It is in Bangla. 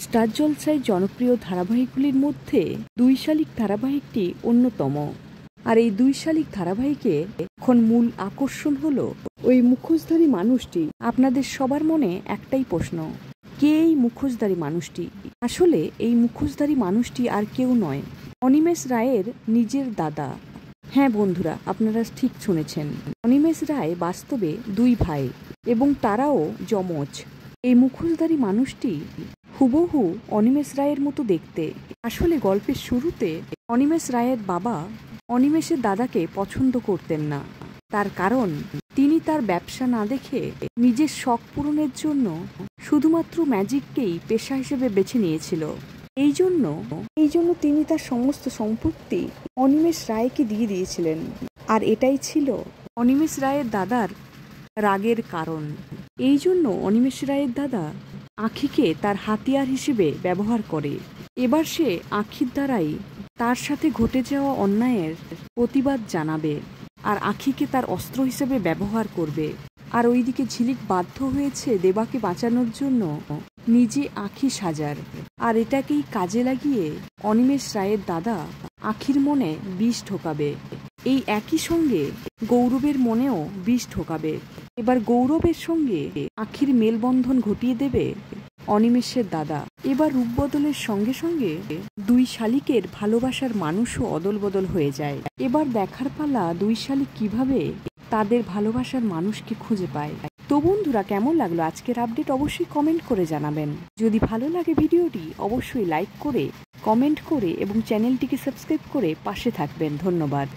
স্টার জলসায় জনপ্রিয় ধারাবাহিকগুলির মধ্যে দুই শালিক ধারাবাহিকটি অন্যতম। আর এই দুই শালিক ধারাবাহিকে এখন মূল আকর্ষণ হলো ওই মুখোশধারী মানুষটি। আপনাদের সবার মনে একটাই প্রশ্ন, কে এই মুখোশধারী মানুষটি? আসলে এই মুখোশধারী মানুষটি আর কেউ নয়, অনিমেষ রায়ের নিজের দাদা। হ্যাঁ বন্ধুরা, আপনারা ঠিক শুনেছেন, অনিমেষ রায় বাস্তবে দুই ভাই এবং তারাও যমজ। এই মুখোশধারী মানুষটি হুবহু অনিমেষ রায়ের মতো দেখতে। আসলে গল্পের শুরুতে অনিমেষ রায়ের বাবা অনিমেষের দাদাকে পছন্দ করতেন না। তার কারণ তিনি তার ব্যবসা না দেখে নিজের শখ পূরণের জন্য শুধুমাত্র ম্যাজিককেই পেশা হিসেবে বেছে নিয়েছিল। এই জন্য তিনি তার সমস্ত সম্পত্তি অনিমেষ রায়কে দিয়ে দিয়েছিলেন। আর এটাই ছিল অনিমেষ রায়ের দাদার রাগের কারণ। এই জন্য অনিমেষ রায়ের দাদা আখিকে তার হাতিয়ার হিসেবে ব্যবহার করে। এবার সে আখির দ্বারাই তার সাথে ঘটে যাওয়া অন্যায়ের প্রতিবাদ জানাবে আর আখিকে তার অস্ত্র হিসেবে ব্যবহার করবে। আর ওইদিকে ঝিলিক বাধ্য হয়েছে দেবাকে বাঁচানোর জন্য নিজে আখি সাজার। আর এটাকেই কাজে লাগিয়ে অনিমেষ রায়ের দাদা আখির মনে বিষ ঢোকাবে। এই একই সঙ্গে গৌরবের মনেও বিষ ঢোকাবে। এবার গৌরবের সঙ্গে আখির মেলবন্ধন ঘটিয়ে দেবে অনিমেষের দাদা। এবার রূপ বদলের সঙ্গে সঙ্গে দুই শালিকের ভালোবাসার মানুষও অদল বদল হয়ে যায়। এবার দেখার পালা দুই শালিক কিভাবে তাদের ভালোবাসার মানুষকে খুঁজে পায়। তো বন্ধুরা, কেমন লাগলো আজকের আপডেট অবশ্যই কমেন্ট করে জানাবেন। যদি ভালো লাগে ভিডিওটি অবশ্যই লাইক করে, কমেন্ট করে এবং চ্যানেলটিকে সাবস্ক্রাইব করে পাশে থাকবেন। ধন্যবাদ।